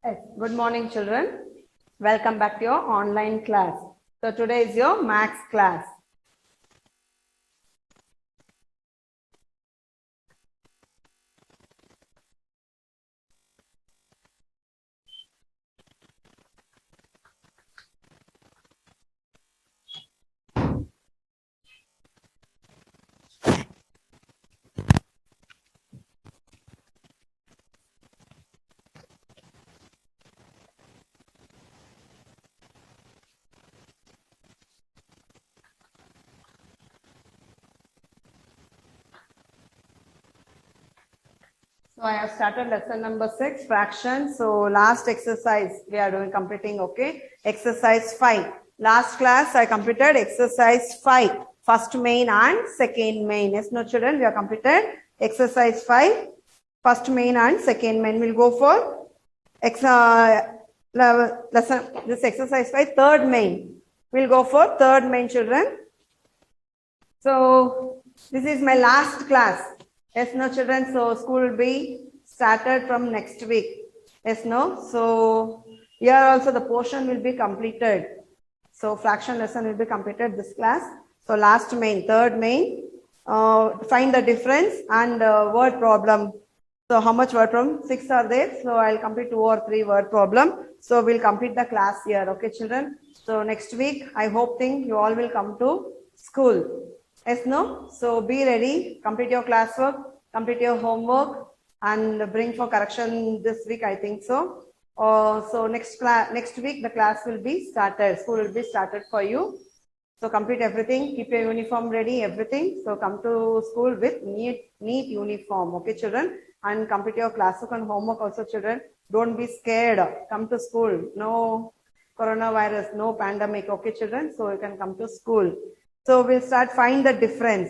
Yes. Good morning, children. Welcome back to your online class. So today is your maths class. So I have started lesson number 6, fraction. So last exercise we are doing completing, okay? Exercise 5. Last class I completed exercise 5, first main and second main. Yes, no children, we have completed exercise 5, first main and second main. We'll go for this exercise 5, third main. We'll go for third main, children. So this is my last class. Yes, no children. So school will be started from next week. Yes, no. So here also the portion will be completed. So fraction lesson will be completed this class. So last main, third main, find the difference and word problem. So how much word problem? 6 are there. So I'll complete 2 or 3 word problem. So we'll complete the class here. Okay, children. So next week, I think you all will come to school. Yes, no? So be ready, complete your classwork, complete your homework and bring for correction this week, I think so. So next week, the class will be started, school will be started for you. So complete everything, keep your uniform ready, everything. So come to school with neat uniform, okay children? And complete your classwork and homework also, children. Don't be scared, come to school. No coronavirus, no pandemic, okay children? So you can come to school. So we'll start find the difference.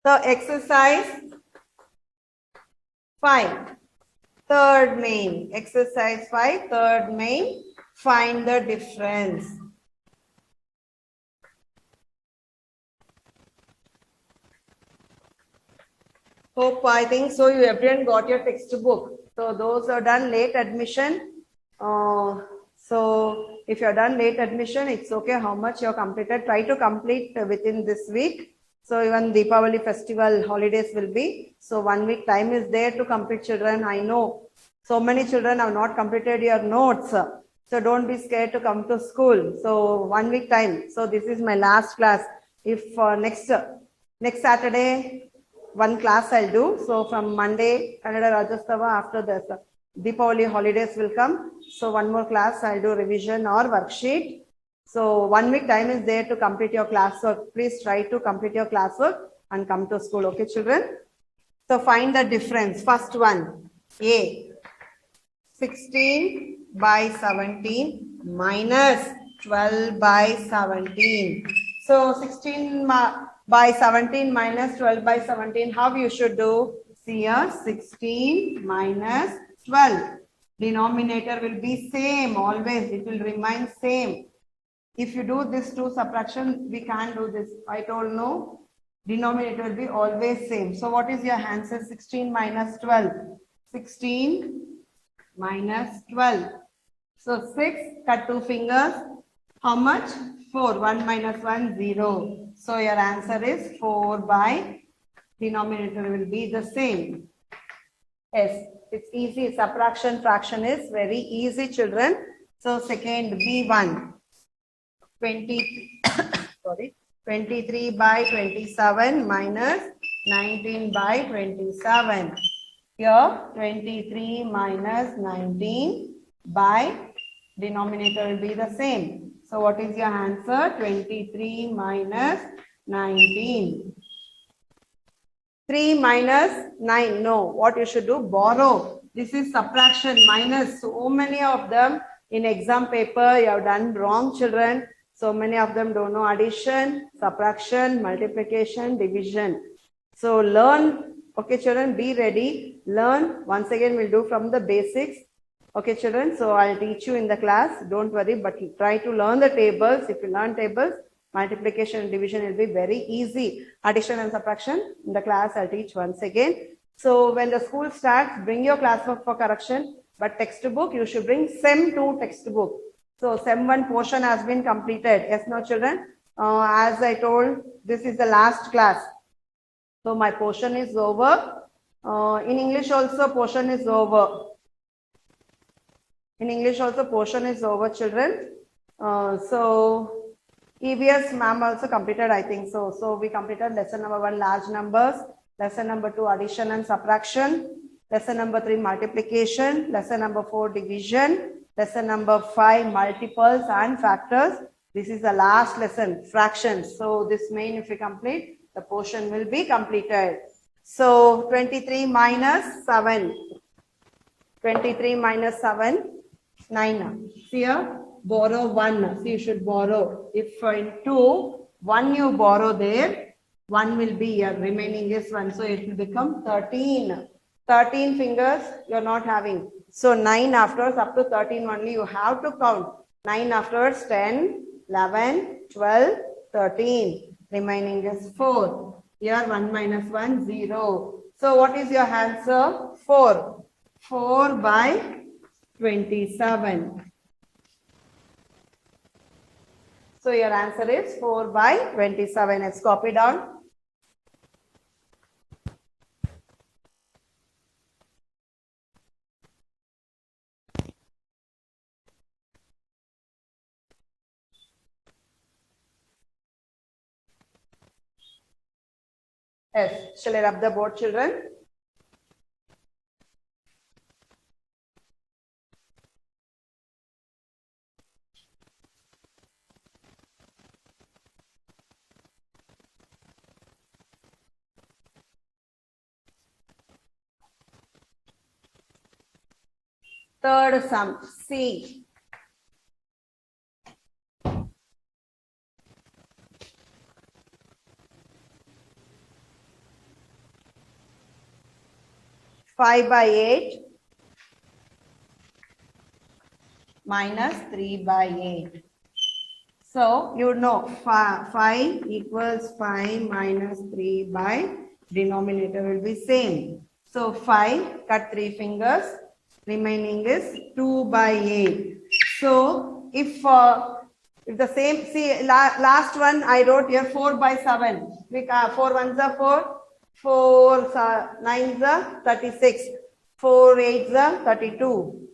So exercise 5, third main. Exercise 5, third main. Find the difference. Hope I think so you everyone got your textbook. So those are done late admission. So if you're done late admission, it's okay how much you're completed. Try to complete within this week. So even Deepavali festival holidays will be. So 1 week time is there to complete, children. I know so many children have not completed your notes. So don't be scared to come to school. So 1 week time. So this is my last class. If next Saturday, one class I'll do. So from Monday, Kannada Rajastava, after this Deepavali holidays will come. So one more class I'll do revision or worksheet. So 1 week time is there to complete your classwork. Please try to complete your classwork and come to school. Okay, children? So find the difference. First one, A. 16 by 17 minus 12 by 17. So 16 by 17 minus 12 by 17. How you should do? See here, 16 minus 12. Denominator will be same always. It will remain same. If you do this two subtraction, we can't do this. I told no. Denominator will be always same. So what is your answer? 16 minus 12. 16 minus 12. So 6, cut 2 fingers. How much? 4. 1 minus 1, 0. So your answer is 4 by denominator will be the same. Yes, it's easy. Subtraction fraction is very easy, children. So second, B1. 23 by 27 minus 19 by 27. Here 23 minus 19 by denominator will be the same. So what is your answer? 23 minus 19. 3 minus 9. No, what you should do? Borrow. This is subtraction minus. So many of them in exam paper you have done wrong, children. So many of them don't know addition, subtraction, multiplication, division. So learn. Okay, children, be ready. Learn. Once again, we'll do from the basics. Okay, children. So I'll teach you in the class. Don't worry, but try to learn the tables. If you learn tables, multiplication and division will be very easy. Addition and subtraction in the class I'll teach once again. So when the school starts, bring your classwork for correction, but textbook, you should bring SEM 2 textbook. So SEM 1 portion has been completed. Yes, no children? As I told, this is the last class. So my portion is over. In English also portion is over. In English also portion is over, children. So EVS ma'am also completed, I think so. So we completed lesson number 1, large numbers. Lesson number 2, addition and subtraction. Lesson number 3, multiplication. Lesson number 4, division. Lesson number 5, multiples and factors. This is the last lesson, fractions. So this main, if we complete, the portion will be completed. So 23 minus 7. 23 minus 7, 9. See here, borrow 1. So you should borrow. If in 2, 1 you borrow there, 1 will be here. Remaining is 1. So it will become 13. 13 fingers you are not having. So 9 afterwards, up to 13 only you have to count. 9 afterwards, 10, 11, 12, 13. Remaining is 4. Here 1 minus 1, 0. So what is your answer? 4. 4 by 27. So your answer is 4 by 27. Let's copy down. Yes, shall I rub the board, children? Third sum, C. Five by 8 minus 3 by 8. So you know 5 equals 5 minus 3 by denominator will be same. So 5, cut 3 fingers. Remaining is 2 by 8. So if the same, see last one I wrote here 4 by 7. 4 ones are 4, 4 nines are 36, 4 eights are 32,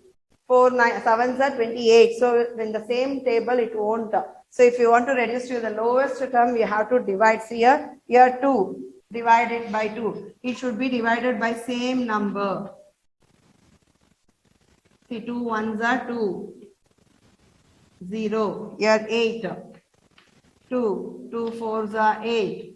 4 sevens are 28. So in the same table it won't. So if you want to reduce to the lowest term, we have to divide. See here 2 divided by 2. It should be divided by same number. See 2 ones are 2. 0. Here 8. 2. 2 fours are 8.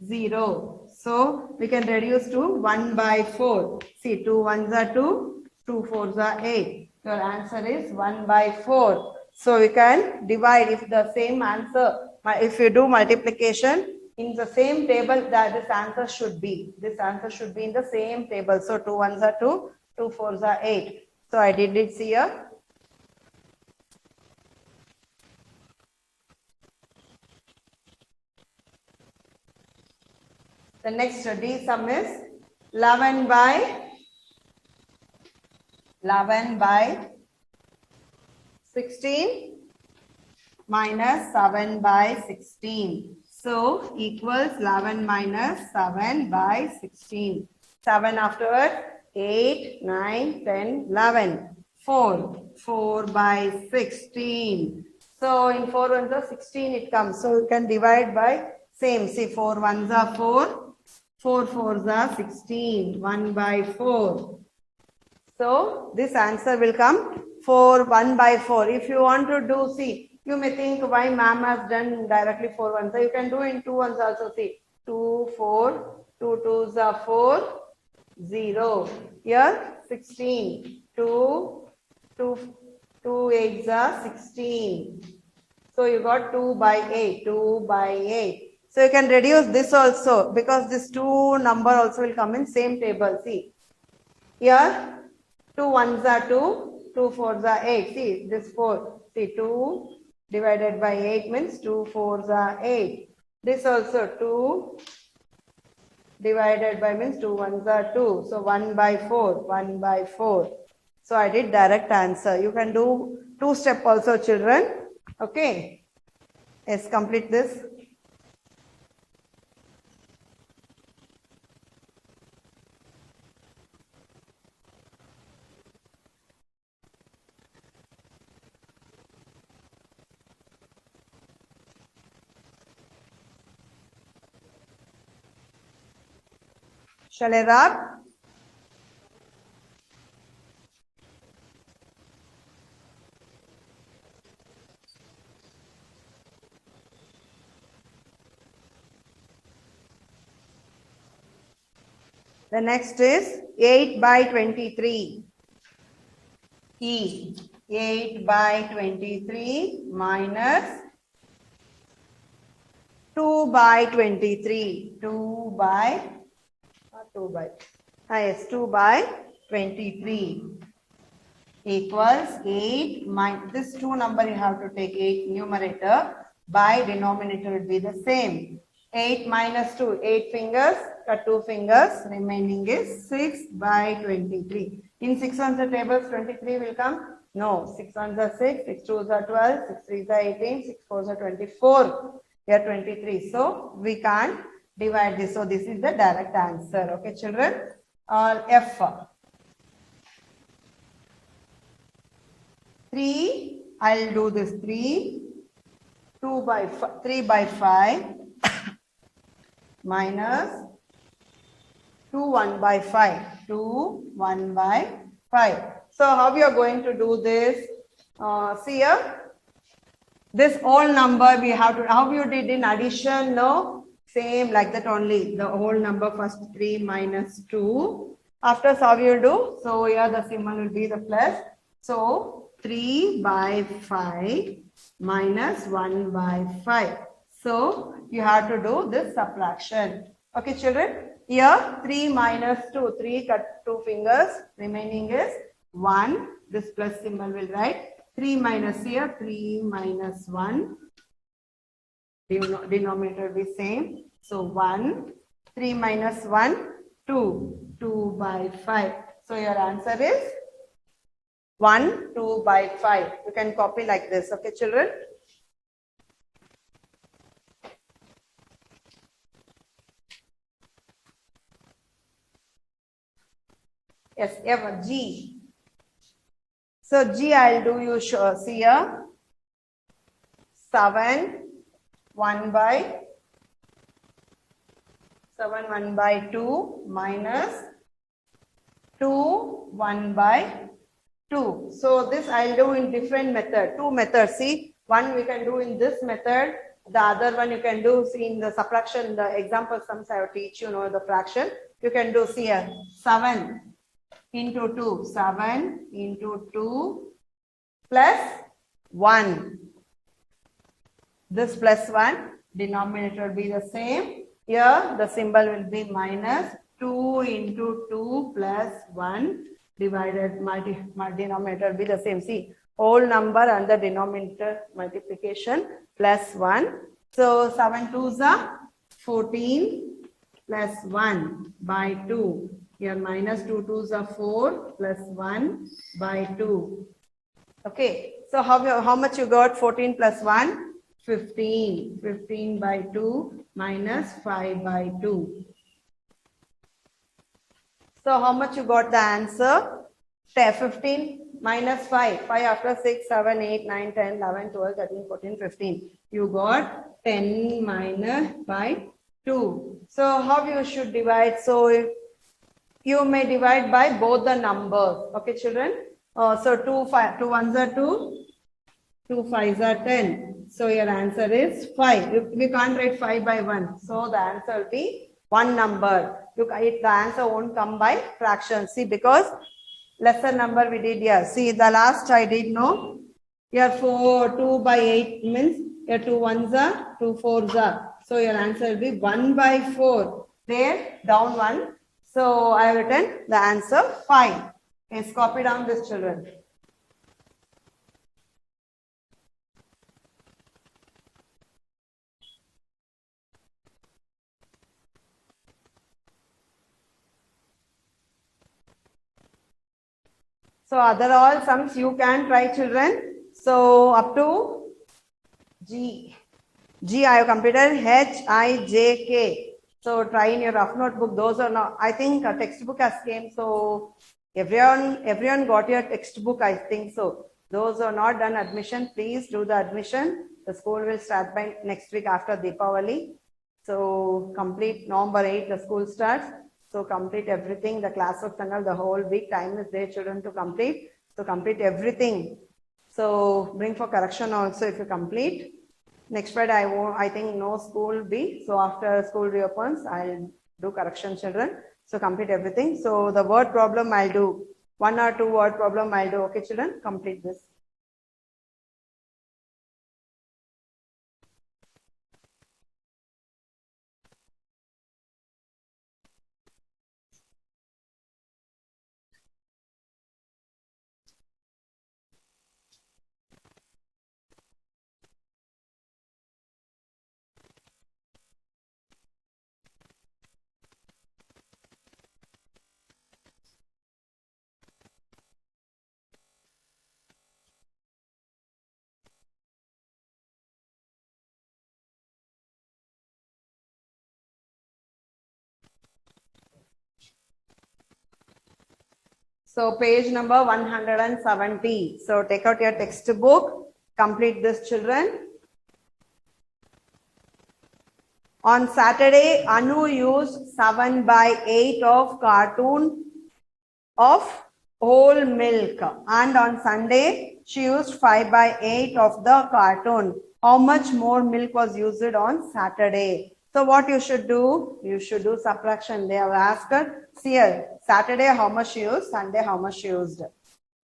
0. So we can reduce to 1 by 4. See 2 ones are 2. 2 fours are 8. Your answer is 1 by 4. So we can divide if the same answer, if you do multiplication in the same table that this answer should be. This answer should be in the same table. So 2 ones are 2. 2 fours are 8. So I did it here. The next D sum is 11 by 16 minus 7 by 16. So equals 11 minus 7 by 16. 7 afterwards, 8, 9, 10, 11. 4 by 16. So in 4 ones are 16 it comes. So you can divide by same. See 4 ones are 4. 4 fours are 16. 1 by 4. So this answer will come 4, 1 by 4. If you want to do, see, you may think why ma'am has done directly 4 ones. So you can do in 2 ones also. See, 2, 4, 2 twos are 4, 0. Here 16. 2 eights are 16. So you got 2 by 8. 2 by 8. So you can reduce this also because this 2 number also will come in same table. See, here 2 ones are 2, 2 fours are 8. See, this 4. See, 2 divided by 8 means 2 fours are 8. This also 2 divided by means 2 ones are 2. So 1 by 4, 1 by 4. So I did direct answer. You can do 2-step also, children. Okay. Yes, complete this. Shall I wrap? The next is 8 by 23. E. 8 by 23 minus 2 by 23. 2 by, not 2 by, yes, 2 by 23 equals 8 minus, this 2 number you have to take 8 numerator by denominator will be the same. 8 minus 2, 8 fingers, cut 2 fingers, remaining is 6 by 23. In 6 ones the tables 23 will come? No, 6 ones are 6, 6 twos are 12, 6 threes are 18, 6 fours are 24. Here 23. So we can't divide this. So this is the direct answer. Okay, children? Or F. 3, I'll do this 3, 2 by 3 by 5 minus 2 1 by 5, 2 1 by 5. So how you are going to do this? See here, this whole number we have to, how you did in addition, no? Same like that only, the whole number first 3 minus 2. After how you do? So here the symbol will be the plus. So 3 by 5 minus 1 by 5. So you have to do this subtraction. Okay, children? Here 3 minus 2, 3 cut 2 fingers, remaining is 1. This plus symbol will write 3 minus here, 3 minus 1. Denominator will be same. So 1, 3 minus 1, 2, 2 by 5. So your answer is 1, 2 by 5. You can copy like this. Okay, children? Yes, G. So G I'll do you see here. 7, 1 by 7, 1 by 2 minus 2, 1 by 2. So this I'll do in different method. 2 methods. See, one we can do in this method. The other one you can do, see, in the subtraction, the example sums I will teach you, know the fraction. You can do, see here, 7 into 2. 7 into 2 plus 1. This plus 1, denominator will be the same. Here the symbol will be minus 2 into 2 plus 1 divided, denominator will be the same. See, whole number and the denominator multiplication plus 1. So 7 twos are 14 plus 1 by 2. Here minus 2 twos are 4 plus 1 by 2. Okay, so how much you got? 14 plus 1? 15. 15 by 2 minus 5 by 2. So how much you got the answer? 15 minus 5. 5 after 6, 7, 8, 9, 10, 11, 12, 13, 14, 15. You got 10 minus by 2. So how you should divide? So you may divide by both the numbers. Okay, children? So 2 ones are 2. 2 fives are 10. So your answer is 5. We can't write 5 by 1. So the answer will be one number. The answer won't come by fraction. See, because lesser number we did here. See, the last I did no. Here 2 by 8 means here 2 ones are, 2 fours are. So your answer will be 1 by 4. There, down 1. So I have written the answer 5. Yes, copy down this, children. So other all sums you can try, children. So up to G. G I have completed. H, I, J, K. So try in your rough notebook. Those are not, I think a textbook has came. So everyone got your textbook, I think so. Those who are not done admission, please do the admission. The school will start by next week after Deepavali. So complete November 8, the school starts. So complete everything, the classwork and all, the whole week time is there, children, to complete. So complete everything. So bring for correction also if you complete. Next Friday, I think no school will be. So after school reopens, I'll do correction, children. So complete everything. So the word problem I'll do. 1 or 2 word problem I'll do. Okay, children, complete this. So page number 170. So take out your textbook, complete this, children. On Saturday, Anu used 7/8 of cartoon of whole milk, and on Sunday she used 5/8 of the cartoon. How much more milk was used on Saturday? So what you should do? You should do subtraction. They have asked her, see here, Saturday how much she used, Sunday how much she used.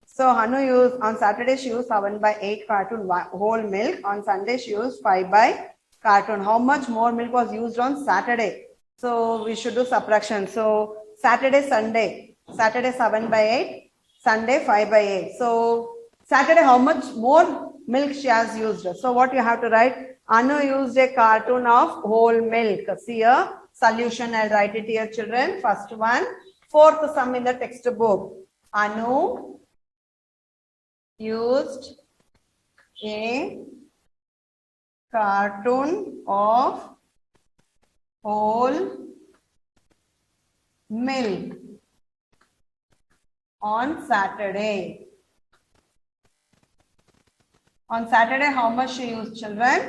So Hanu used, on Saturday she used 7/8 cartoon whole milk. On Sunday she used 5/8 cartoon. How much more milk was used on Saturday? So we should do subtraction. So Saturday, Sunday. Saturday 7/8, Sunday 5/8. So Saturday how much more milk she has used? So what you have to write? Anu used a cartoon of whole milk. See here, solution, I'll write it here, children. First one, fourth sum in the textbook. Anu used a cartoon of whole milk on Saturday. On Saturday, how much she used, children?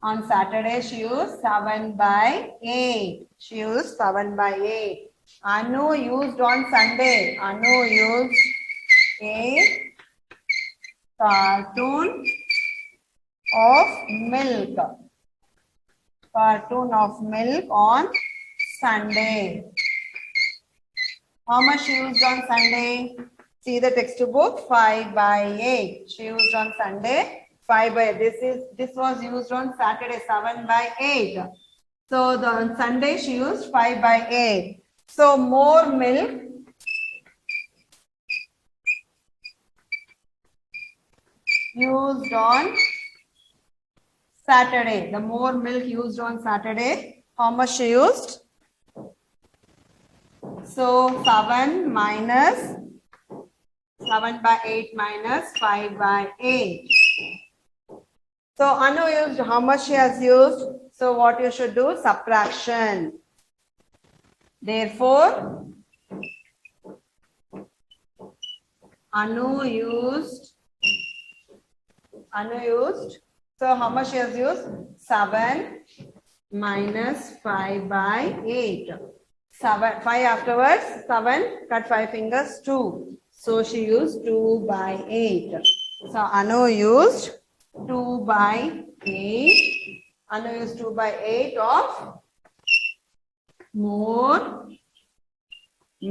On Saturday, she used 7/8. She used 7/8. Anu used on Sunday. Anu used a cartoon of milk. Cartoon of milk on Sunday. How much she used on Sunday? See the textbook, 5/8. She used on Sunday 5/8. This was used on Saturday, 7/8. So on Sunday she used 5/8. So more milk used on Saturday. The more milk used on Saturday. How much she used? So 7/8 minus 5/8. So Anu used, how much she has used? So what you should do? Subtraction. Therefore, Anu used, so how much she has used? 7 minus 5/8. 7, 5 afterwards, 7, cut 5 fingers, 2. So she used 2/8. So Anu used 2/8. Anu used 2/8 of more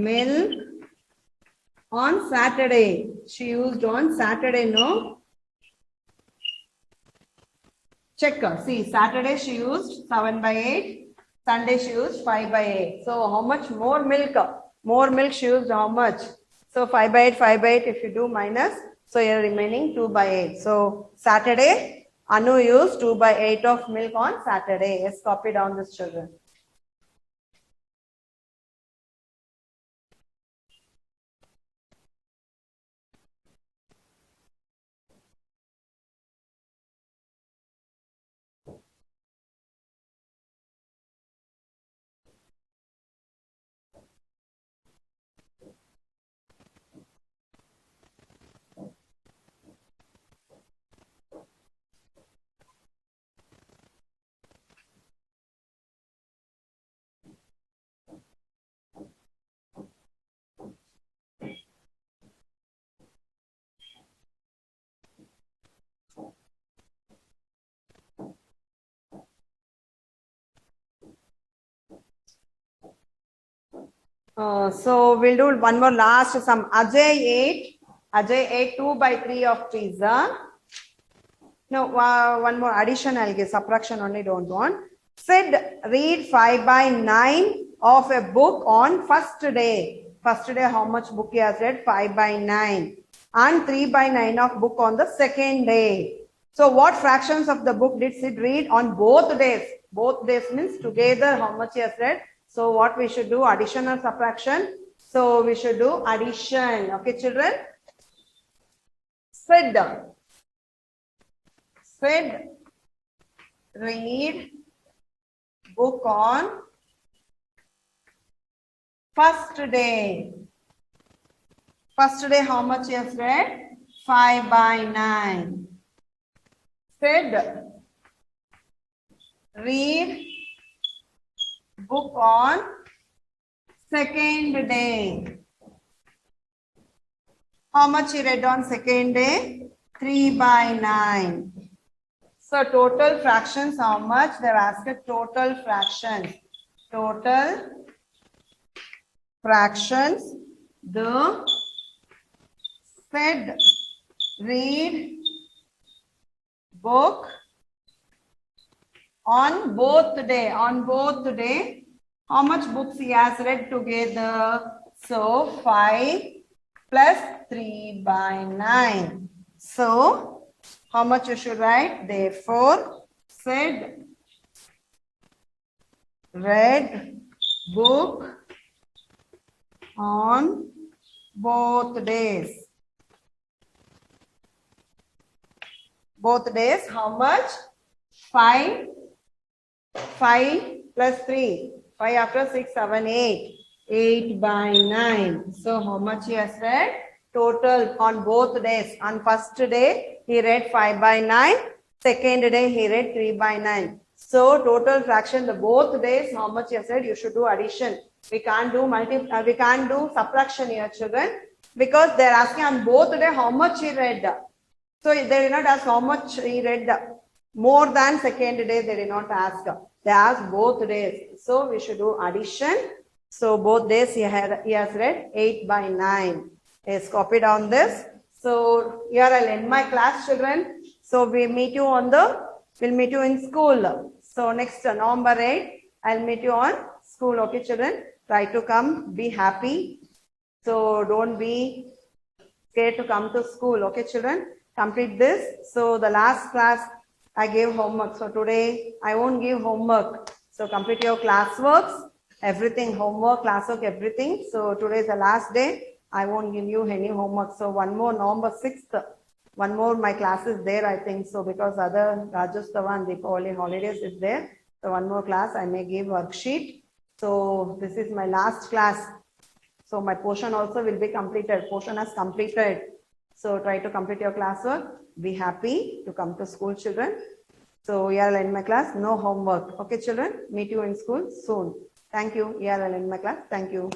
milk on Saturday. She used on Saturday, no? Check. See, Saturday she used 7/8. Sunday she used 5/8. So how much more milk? More milk she used how much? So 5/8, 5/8 if you do minus. So you're remaining 2/8. So Saturday, Anu used 2/8 of milk on Saturday. Yes, copy down this, children. So we'll do one more last sum. Ajay ate 2 by 3 of pizza. No, one more addition I'll give. Subtraction only don't want. Said read 5 by 9 of a book on first day. First day, how much book he has read? 5 by 9. And 3 by 9 of book on the second day. So what fractions of the book did Sid read on both days? Both days means together how much he has read. So what we should do? Addition or subtraction? So we should do addition. Okay, children? Sid read book on first day. First day, how much he has read? 5 by 9. Sid read book on second day. How much he read on second day? 3 by 9. So total fractions, how much? They've asked total fractions. Total fractions. The Sid read book on both day. On both day, how much books he has read together? So 5 plus 3 by 9. So how much you should write? Therefore, Sid read book on both days. Both days, how much? 5 plus 3. 5 after 6, 7, 8. 8 by 9. So how much he has read? Total on both days. On first day, he read 5 by 9. Second day, he read 3 by 9. So total fraction, the both days, how much he has read? You should do addition. We can't do we can't do subtraction here, children, because they're asking on both day how much he read. So they did not ask how much he read more than second day. They did not ask. They asked both days. So we should do addition. So both days he has read 8 by 9. Is copied on this. So here I'll end my class, children. So we'll meet you in school. So next November 8, I'll meet you on school. Okay, children. Try to come. Be happy. So don't be scared to come to school. Okay, children. Complete this. So the last class I gave homework. So today I won't give homework. So complete your classworks, everything, homework, classwork, everything. So today is the last day. I won't give you any homework. So one more November 6th. One more my class is there, I think. So because other Rajasthan and Deepavali holidays is there. So one more class I may give worksheet. So this is my last class. So my portion also will be completed. Portion has completed. So try to complete your classwork. Be happy to come to school, children. So here I'll end my class. No homework. Okay, children. Meet you in school soon. Thank you. Here I'll end my class. Thank you.